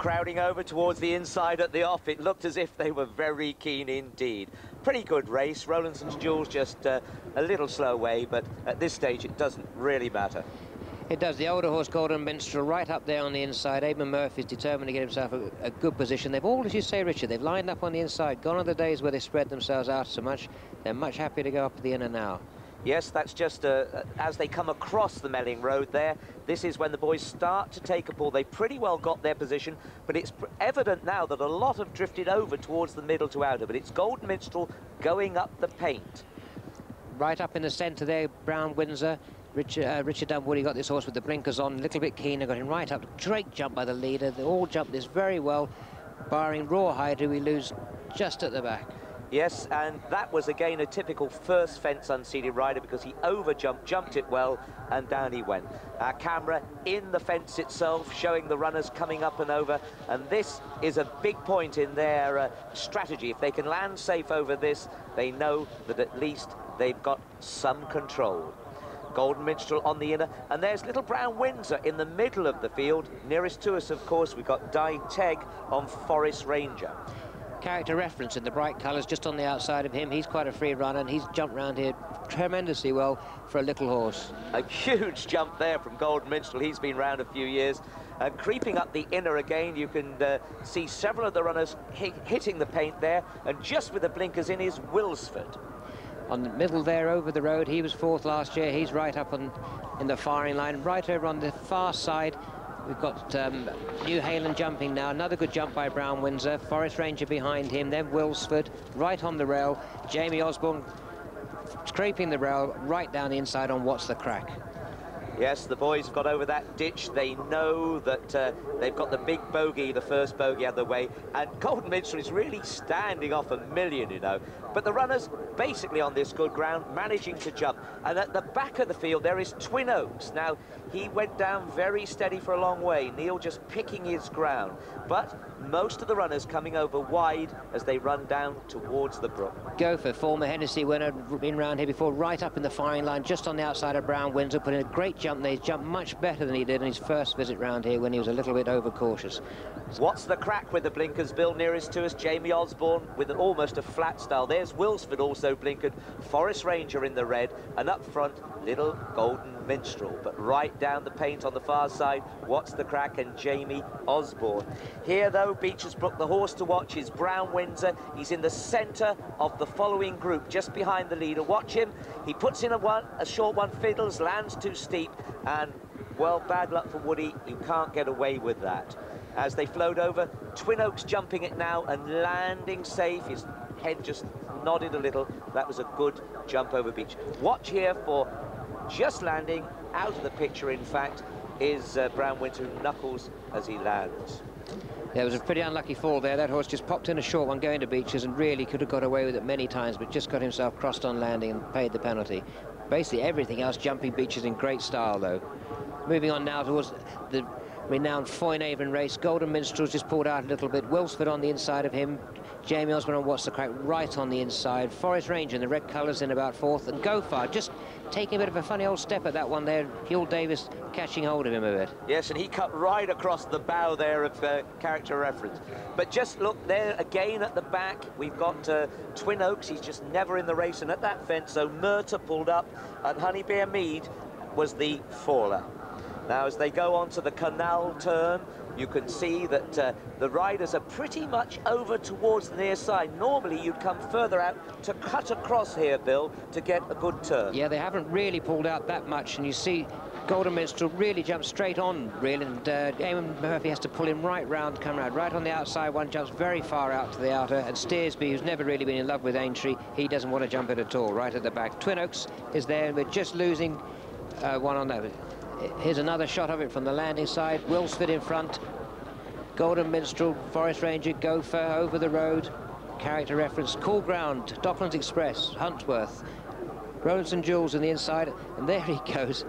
crowding over towards the inside at the off. It looked as if they were very keen indeed. Pretty good race. Rowlandson's Jules just a little slow way, but at this stage it doesn't really matter. It does. The older horse, Golden Minstrel, right up there on the inside. Eamon Murphy's determined to get himself a good position. They've all, as you say, Richard, they've lined up on the inside. Gone are the days where they spread themselves out so much. They're much happier to go up to the inner now. Yes, that's just as they come across the Melling Road there. This is when the boys start to take a pull. They pretty well got their position, but it's evident now that a lot have drifted over towards the middle to outer. But it's Golden Minstrel going up the paint. Right up in the centre there, Brown Windsor. Richard Dunwoody got this horse with the blinkers on, a little bit keener, got him right up. Great jump by the leader. They all jumped this very well, barring Rawhide, who we lose just at the back. Yes, and that was again a typical first fence unseated rider because he overjumped, jumped it well, and down he went. Our camera in the fence itself, showing the runners coming up and over, and this is a big point in their strategy. If they can land safe over this, they know that at least they've got some control. Golden Minstrel on the inner, and there's little Brown Windsor in the middle of the field. Nearest to us, of course, we've got Dai Teg on Forest Ranger. Character reference in the bright colours just on the outside of him. He's quite a free runner, and he's jumped round here tremendously well for a little horse. A huge jump there from Golden Minstrel. He's been round a few years. And creeping up the inner again, you can see several of the runners hitting the paint there, and just with the blinkers in is Wilsford. On the middle there, over the road, he was fourth last year. He's right up in the firing line. Right over on the far side, we've got New Hayland jumping now. Another good jump by Brown Windsor. Forest Ranger behind him. Then Wilsford right on the rail. Jamie Osborne scraping the rail right down the inside on What's the Crack. Yes, the boys have got over that ditch. They know that they've got the big bogey, the first bogey out of the way, and Golden Minstrel is really standing off a million, you know. But the runners, basically on this good ground, managing to jump. And at the back of the field, there is Twin Oaks. Now, he went down very steady for a long way. Neil just picking his ground. But most of the runners coming over wide as they run down towards the Brook. Gopher, former Hennessy winner, been round here before, right up in the firing line, just on the outside of Brown Windsor, put in a great jump there. He's jumped much better than he did in his first visit round here when he was a little bit overcautious. What's the Crack with the blinkers, Bill? Nearest to us, Jamie Osborne with almost a flat style. There's Wilsford also blinkered, Forest Ranger in the red, and up front, little Golden Minstrel. But right down the paint on the far side, What's the Crack and Jamie Osborne. Here, though, Becher's Brook, the horse to watch is Brown Windsor. He's in the centre of the following group, just behind the leader. Watch him. He puts in a short one, fiddles, lands too steep, and, well, bad luck for Woody. You can't get away with that. As they float over, Twin Oaks jumping it now and landing safe. His head just nodded a little. That was a good jump over Beach. Watch here for just landing out of the picture, in fact, is Brown Windsor, who knuckles as he lands. There was a pretty unlucky fall there. That horse just popped in a short one going to Beechers and really could have got away with it many times, but just got himself crossed on landing and paid the penalty. Basically everything else jumping Beechers in great style, though. Moving on now towards the renowned Foynehaven race. Golden Minstrel's just pulled out a little bit. Wilsford on the inside of him. Jamie Osborne on What's the Crack right on the inside. Forest Ranger in the red colours in about fourth. And Gofar just taking a bit of a funny old step at that one there. Hugh Davis catching hold of him a bit. Yes, and he cut right across the bow there of character reference. But just look there again at the back. We've got Twin Oaks. He's just never in the race. And at that fence, so Murta pulled up and Honeybear Mead was the faller. Now, as they go on to the canal turn, you can see that the riders are pretty much over towards the near side. Normally, you'd come further out to cut across here, Bill, to get a good turn. Yeah, they haven't really pulled out that much, and you see Golden Minstrel really jumps straight on, really, and Eamon Murphy has to pull him right round, come round. Right on the outside, one jumps very far out to the outer, and Steersby, who's never really been in love with Aintree, he doesn't want to jump it at all, right at the back. Twin Oaks is there, and we're just losing one on that. Here's another shot of it from the landing side. Wilsford in front. Golden Minstrel, Forest Ranger, Gopher over the road. Character reference, Cool Ground, Docklands Express, Huntworth. Rowlandson Jules on the inside, and there he goes.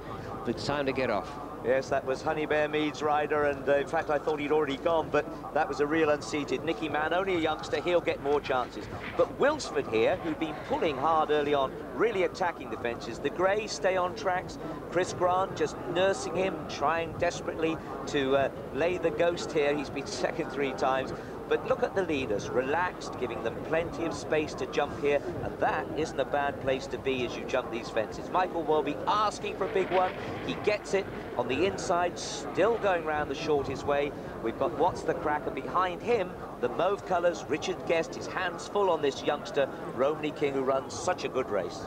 It's time to get off. Yes, that was Honey Bear Mead's rider, and in fact I thought he'd already gone, but that was a real unseated. Nicky Mann, only a youngster, he'll get more chances. But Wilsford here, who'd been pulling hard early on, really attacking the fences. The Greys stay on tracks. Chris Grant just nursing him, trying desperately to lay the ghost here. He's been second 3 times. But look at the leaders, relaxed, giving them plenty of space to jump here, and that isn't a bad place to be as you jump these fences. Michael Welby asking for a big one. He gets it on the inside, still going round the shortest way. We've got What's the Crack, and behind him, the mauve colours, Richard Guest, his hands full on this youngster, Romney King, who runs such a good race.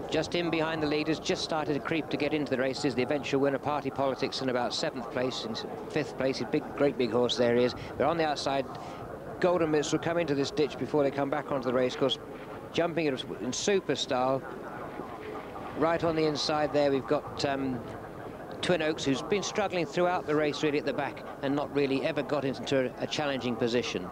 Just in behind the leaders, just started to creep to get into the races. The eventual winner, Party Politics, in about 7th place, in 5th place. His great big horse there he is. But on the outside, Golden Mist will come into this ditch before they come back onto the racecourse, jumping it in super style. Right on the inside there, we've got Twin Oaks, who's been struggling throughout the race really at the back and not really ever got into a challenging position.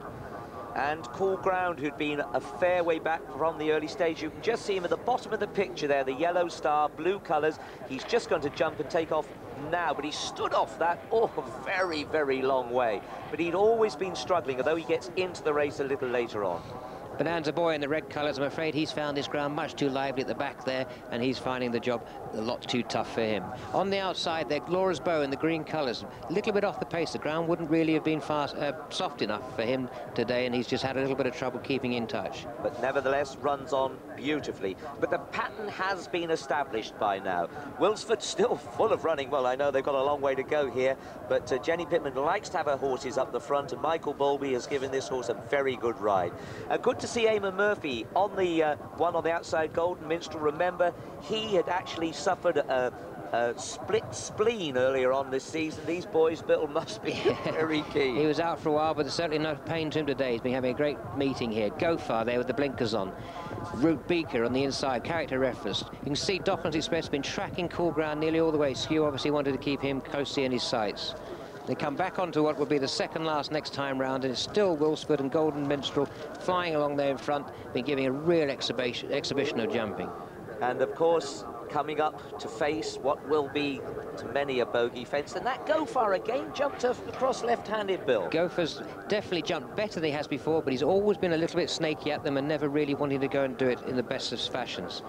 And Cool Ground, who'd been a fair way back from the early stage. You can just see him at the bottom of the picture there, the yellow star, blue colours. He's just going to jump and take off now, but he stood off that a very, very long way. But he'd always been struggling, although he gets into the race a little later on. Bonanza Boy in the red colours, I'm afraid he's found this ground much too lively at the back there, and he's finding the job a lot too tough for him. On the outside there, Laura's Bow in the green colours, a little bit off the pace. The ground wouldn't really have been soft enough for him today, and he's just had a little bit of trouble keeping in touch. But nevertheless, runs on beautifully. But the pattern has been established by now. Wilsford still full of running. Well, I know they've got a long way to go here, but Jenny Pittman likes to have her horses up the front, and Michael Bowlby has given this horse a very good ride. Good to see Eamon Murphy on the one on the outside, Golden Minstrel. Remember, he had actually suffered a split spleen earlier on this season. These boys, Bill, must be very keen. He was out for a while, but there's certainly no pain to him today. He's been having a great meeting here. Go Far there with the blinkers on. Root Becher on the inside, character reference. You can see Docklands Express has been tracking Cool Ground nearly all the way. Skew obviously wanted to keep him closely in his sights. They come back onto what will be the second last next time round, and it's still Wilsford and Golden Minstrel flying along there in front, been giving a real exhibition of jumping. And of course, coming up to face what will be to many a bogey fence, and that Go Far again jumped across left-handed, Bill. Gopher's definitely jumped better than he has before, but he's always been a little bit snaky at them and never really wanting to go and do it in the best of fashions.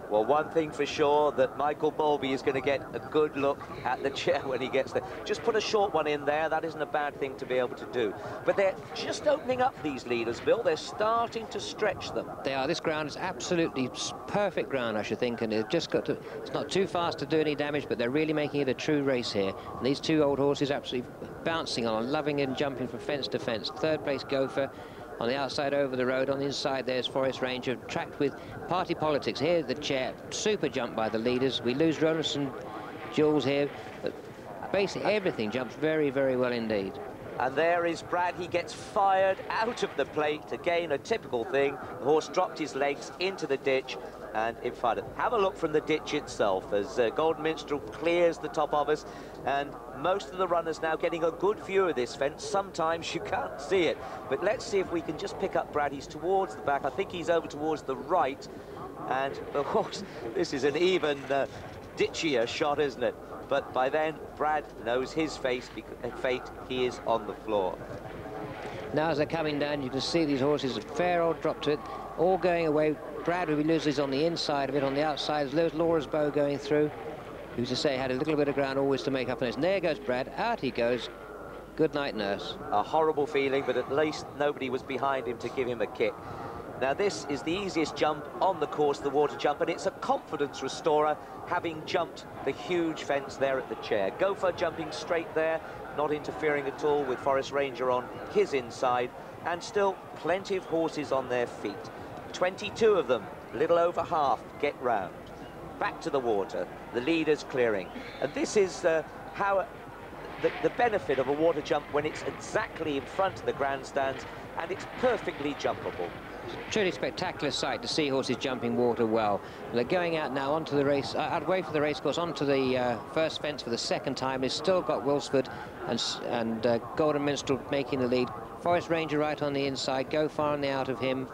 Well, one thing for sure, that Michael Bowlby is going to get a good look at the chair when he gets there. Just put a short one in there. That isn't a bad thing to be able to do. But they're just opening up, these leaders, Bill. They're starting to stretch them. They are. This ground is absolutely perfect ground, I should think, and they've just got to... It's not too fast to do any damage, but they're really making it a true race here. And these two old horses absolutely bouncing on, loving and jumping from fence to fence. Third place, Gopher. On the outside over the road, on the inside there's Forest Ranger, tracked with Party Politics. Here's the chair, super jump by the leaders. We lose Ronus and Jules here, but basically everything jumps very, very well indeed. And there is Brad. He gets fired out of the plate. Again, a typical thing. The horse dropped his legs into the ditch, and in front of, have a look from the ditch itself as Golden Minstrel clears the top of us, and most of the runners now getting a good view of this fence. Sometimes you can't see it, but let's see if we can just pick up Brad. He's towards the back. I think he's over towards the right, and of course this is an even ditchier shot, isn't it? But by then Brad knows his fate. He is on the floor. Now as they're coming down, you can see these horses, a fair old drop to it, all going away. Brad, who loses on the inside of it, on the outside, there's Laura's Bow going through. Who's to say, had a little bit of ground always to make up on this. And there goes Brad, out he goes. Good night, nurse. A horrible feeling, but at least nobody was behind him to give him a kick. Now this is the easiest jump on the course, the water jump, and it's a confidence restorer, having jumped the huge fence there at the chair. Gopher jumping straight there, not interfering at all with Forest Ranger on his inside, and still plenty of horses on their feet. 22 of them, little over half, get round. Back to the water, the leaders clearing. And this is how the benefit of a water jump when it's exactly in front of the grandstands and it's perfectly jumpable. It's a truly spectacular sight to see horses jumping water well. They're going out now onto the race, away from the racecourse, onto the first fence for the second time. They've still got Wilsford and Golden Minstrel making the lead. Forest Ranger right on the inside, Go Far on the out of him.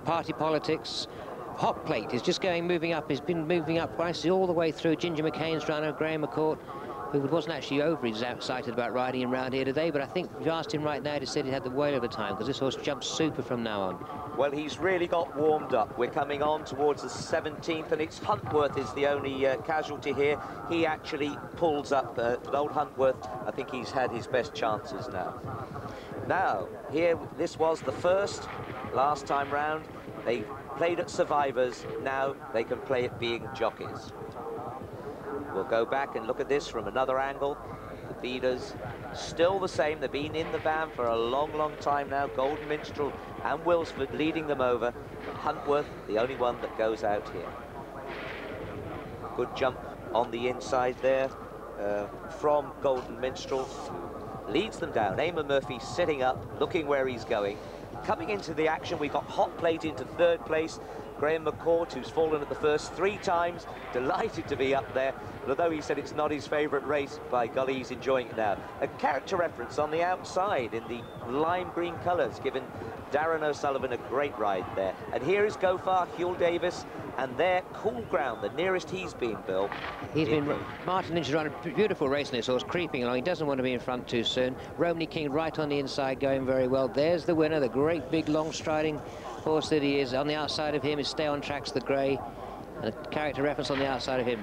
Party Politics. Hot Plate is just moving up. He's been moving up nicely all the way through. Ginger McCain's runner, Graham McCourt. who wasn't actually overly excited about riding him round here today, but I think if you asked him right now, he said he had the whale of a time, because this horse jumps super from now on. Well, he's really got warmed up. We're coming on towards the 17th, and it's Huntworth is the only casualty here. He actually pulls up. Old Huntworth, I think he's had his best chances now. Now, here, this was the first, last time round. They played at Survivors. Now they can play at being jockeys. We'll go back and look at this from another angle. The leaders still the same. They've been in the van for a long, long time now. Golden Minstrel and Wilsford leading them over. Huntworth, the only one that goes out here. Good jump on the inside there from Golden Minstrel. Leads them down. Eamon Murphy sitting up, looking where he's going. Coming into the action, we've got Hot Plate into third place. Graham McCourt, who's fallen at the first 3 times, delighted to be up there. But although he said it's not his favourite race, by golly, he's enjoying it now. A character reference on the outside in the lime green colours, giving Darren O'Sullivan a great ride there. And here is Gofar, Huell Davis, and their Cool Ground, the nearest he's been, Bill. He's been, Martin Lynch has run a beautiful race in this horse, creeping along. He doesn't want to be in front too soon. Romney King right on the inside, going very well. There's the winner, the great big long striding horse that he is. On the outside of him is Stay on Tracks, the grey, and a character reference on the outside of him.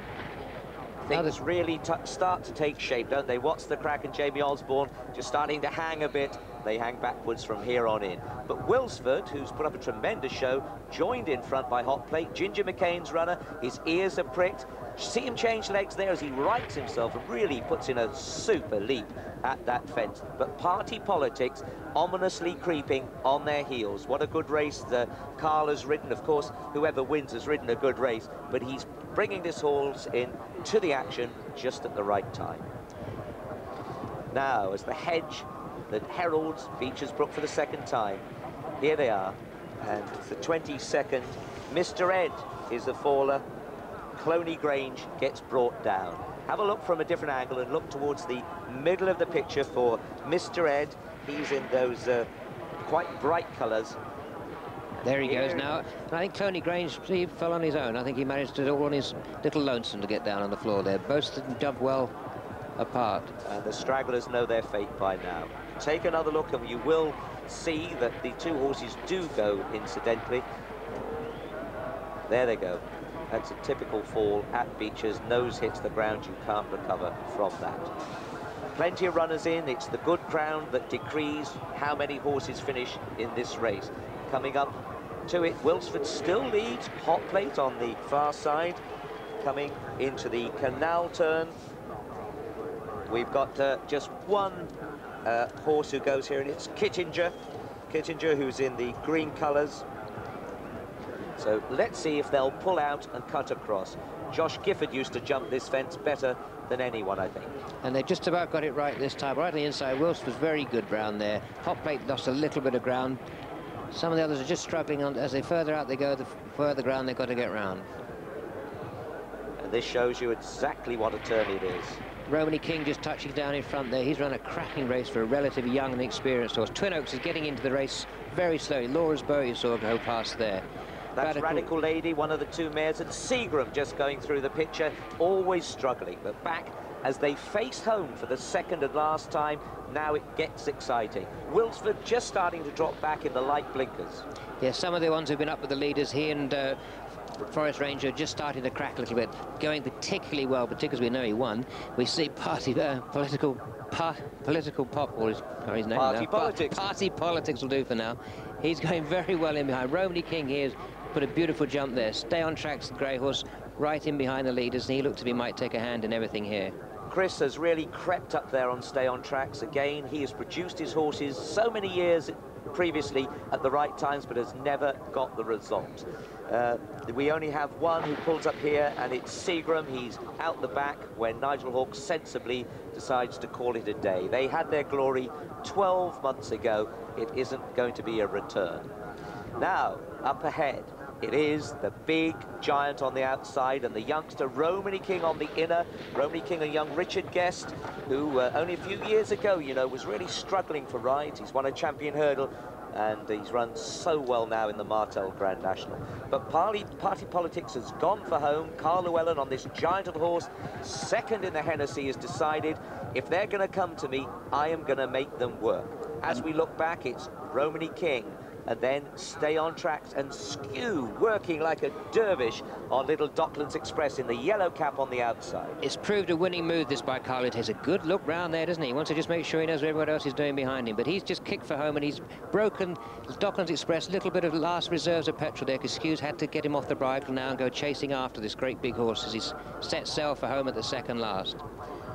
Things really start to take shape, don't they? What's the Crack and Jamie Osborne just starting to hang a bit. They hang backwards from here on in. But Wilsford, who's put up a tremendous show, joined in front by Hot Plate. Ginger McCain's runner, his ears are pricked. See him change legs there as he rights himself and really puts in a super leap at that fence. But Party Politics ominously creeping on their heels. What a good race Carl has ridden. Of course, whoever wins has ridden a good race, but he's bringing this horse in to the action just at the right time. Now, as the hedge that heralds Becher's Brook for the 2nd time, here they are, and the 22nd, Mr. Ed is the faller. Cloney Grange gets brought down. Have a look from a different angle and look towards the middle of the picture for Mr. Ed. He's in those quite bright colours. There he goes now. And I think Cloney Grange, he fell on his own. I think he managed to do all on his little lonesome to get down on the floor there. Both didn't jump well apart. The stragglers know their fate by now. Take another look and you will see that the 2 horses do go incidentally. There they go. That's a typical fall at Becher's. Nose hits the ground, you can't recover from that. Plenty of runners in. It's the Good Crown that decrees how many horses finish in this race. Coming up to it, Wilsford still leads. Hot Plate on the far side. Coming into the canal turn. We've got just one horse who goes here, and it's Kittinger. Kittinger, who's in the green colours. So let's see if they'll pull out and cut across. Josh Gifford used to jump this fence better than anyone, I think. And they just about got it right this time. Right on the inside, Wilson was very good round there. Hot Plate lost a little bit of ground. Some of the others are just struggling on, as they further out they go, the further ground they've got to get round. And this shows you exactly what a turn it is. Romney King just touching down in front there. He's run a cracking race for a relatively young and experienced horse. Twin Oaks is getting into the race very slowly. Laura's Bow you saw go past there. That's Radical Lady, one of the 2 mares, and Seagram just going through the picture, always struggling. But back as they face home for the 2nd and last time, now it gets exciting. Wilsford just starting to drop back in the light blinkers. Yeah, some of the ones who've been up with the leaders, he and Forest Ranger just starting to crack a little bit, going particularly well, particularly as we know he won. We see political pop, or his name Party now. Politics. Party Politics will do for now. He's going very well in behind. Romney King here put a beautiful jump there. Stay on Tracks, the grey horse, right in behind the leaders, and he looked to be might take a hand in everything here. Chris has really crept up there on Stay on Tracks. Again, he has produced his horses so many years previously at the right times, but has never got the result. We only have one who pulls up here, and it's Seagram. He's out the back when Nigel Hawkes sensibly decides to call it a day. They had their glory 12 months ago. It isn't going to be a return. Now, up ahead, it is the big giant on the outside and the youngster Romney King on the inner. Romney King, a young Richard Guest, who only a few years ago, you know, was really struggling for rides. He's won a champion hurdle. and he's run so well now in the Martell Grand National. But party politics has gone for home. Carl Llewellyn on this giant of a horse, second in the Hennessy, has decided, if they're going to come to me, I am going to make them work. As we look back, it's Romany King, and then Stay on Tracks and Skew working like a dervish on Little Docklands Express in the yellow cap on the outside. It's proved a winning move, this by Carl. It takes a good look round there, doesn't he? He wants to just make sure he knows what everyone else is doing behind him. But he's just kicked for home, and he's broken Docklands Express. A little bit of last reserves of petrol there, because Skew's had to get him off the bridle now and go chasing after this great big horse as he's set sail for home at the second last.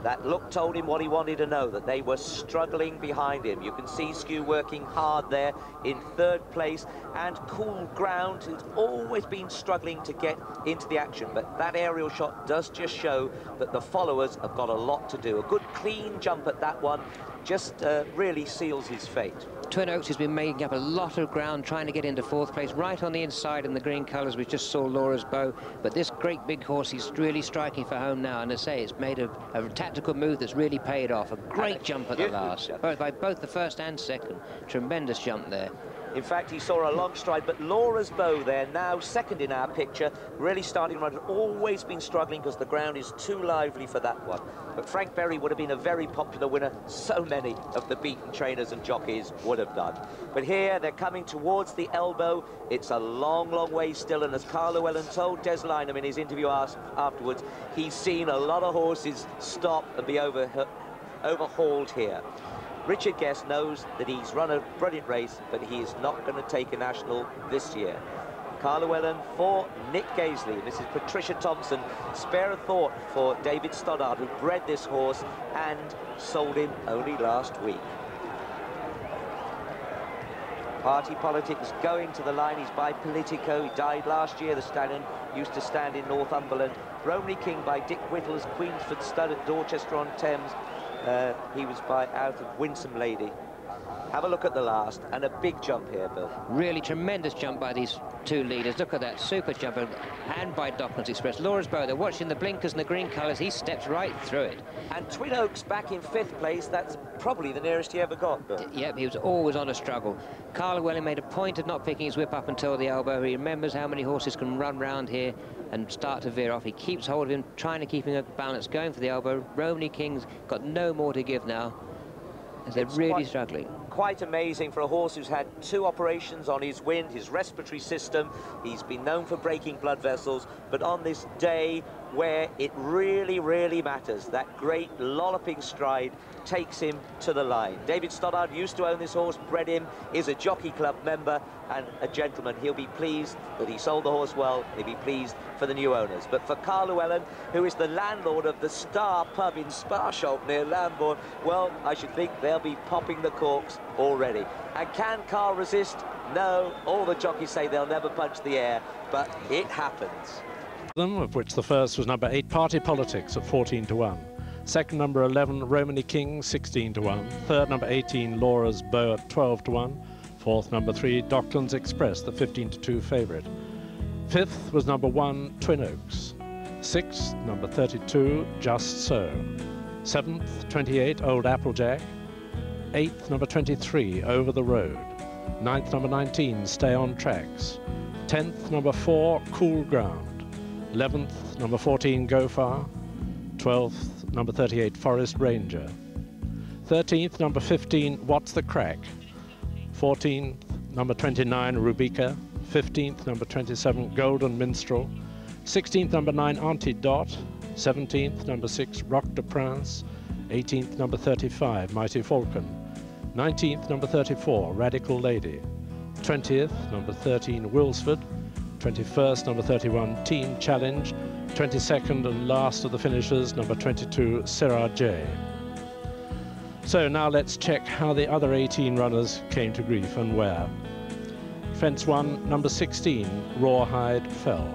That look told him what he wanted to know, that they were struggling behind him. You can see Skew working hard there in third place, and Cool Ground, who's always been struggling to get into the action. But that aerial shot does just show that the followers have got a lot to do. A good clean jump at that one just really seals his fate. Twin Oaks has been making up a lot of ground trying to get into fourth place, right on the inside in the green colours. We just saw Laura's Bow, but this great big horse, he's really striking for home now, and I say it's made a tactical move that's really paid off. A great jump at the last, by both the first and second. Tremendous jump there. In fact, he saw a long stride, but Laura's Bow there, now second in our picture, really starting right, always been struggling because the ground is too lively for that one. But Frank Berry would have been a very popular winner. So many of the beaten trainers and jockeys would have done. But here, they're coming towards the elbow. It's a long, long way still, and as Carl Llewellyn told Des Lynam in his interview afterwards, he's seen a lot of horses stop and be overhauled here. Richard Guest knows that he's run a brilliant race, but he is not going to take a national this year. Carl Llewellyn for Nick Gaisley. This is Patricia Thompson. Spare a thought for David Stoddard, who bred this horse and sold him only last week. Party politics going to the line. He's by Politico. He died last year. The stallion used to stand in Northumberland. Romany King by Dick Whittle's Queensford Stud at Dorchester-on-Thames. He was by out of Winsome Lady. Have a look at the last, and a big jump here, Bill. Really tremendous jump by these two leaders. Look at that, super jump, and by Docklands Express. Laura's Bow, they're watching the blinkers and the green colours. He steps right through it. And Twin Oaks back in fifth place. That's probably the nearest he ever got, Bill. Yep, he was always on a struggle. Carl Llewellyn made a point of not picking his whip up until the elbow. He remembers how many horses can run round here and start to veer off. He keeps hold of him, trying to keep him a balance, going for the elbow. Romany King's got no more to give now, as they're really struggling. Quite amazing for a horse who's had 2 operations on his wind, his respiratory system. He's been known for breaking blood vessels, but on this day where it really, really matters, that great lolloping stride takes him to the line. David Stoddard used to own this horse, bred him, is a Jockey Club member and a gentleman. He'll be pleased that he sold the horse well. He'll be pleased for the new owners. But for Carl Llewellyn, who is the landlord of the Star pub in Sparshalt near Lambourne, well, I should think they'll be popping the corks already. And can Carl resist? No. All the jockeys say they'll never punch the air, but it happens. Of which the first was number 8, Party Politics, at 14 to 1. Second, number 11, Romany King, 16 to 1. Third, number 18, Laura's Bow, at 12 to 1. Fourth, number 3, Docklands Express, the 15 to 2 favourite. Fifth was number 1, Twin Oaks. Sixth, number 32, Just So. Seventh, 28, Old Applejack. Eighth, number 23, Over the Road. Ninth, number 19, Stay on Tracks. 10th, number 4, Cool Ground. 11th, number 14, Go Far. 12th, number 38, Forest Ranger. 13th, number 15, What's the Crack. 14th, number 29, Rubica. 15th, number 27, Golden Minstrel. 16th, number 9, Auntie Dot. 17th, number 6, Roc de Prince. 18th, number 35, Mighty Falcon. 19th, number 34, Radical Lady. 20th, number 13, Wilsford. 21st, number 31, Team Challenge. 22nd and last of the finishers, number 22, Sarah J. So now let's check how the other 18 runners came to grief and where. Fence 1, number 16, Rawhide fell.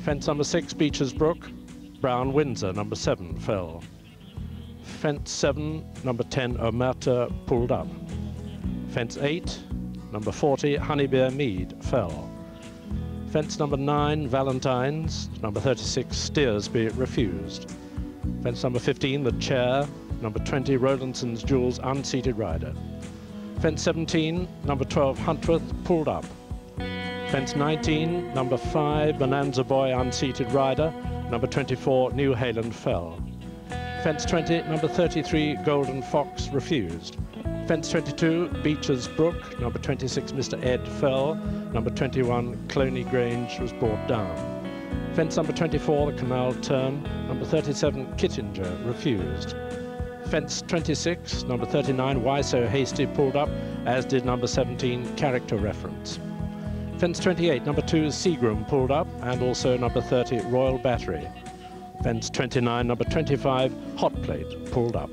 Fence number 6, Becher's Brook, Brown Windsor, number 7, fell. Fence 7, number 10, Omerta, pulled up. Fence 8, number 40, Honeybear Mead, fell. Fence number 9, Valentine's, number 36, Steersby, refused. Fence number 15, The Chair, number 20, Rowlandson's Jewels, unseated rider. Fence 17, number 12, Huntworth, pulled up. Fence 19, number 5, Bonanza Boy, unseated rider. Number 24, New Hayland, fell. Fence 20, number 33, Golden Fox, refused. Fence 22, Becher's Brook. Number 26, Mr. Ed, fell. Number 21, Cloney Grange, was brought down. Fence number 24, the Canal Turn. Number 37, Kittinger, refused. Fence 26, number 39, Why So Hasty, pulled up, as did number 17, Character Reference. Fence 28, number 2, Seagram, pulled up, and also number 30, Royal Battery. Fence 29, number 25, Hot Plate, pulled up.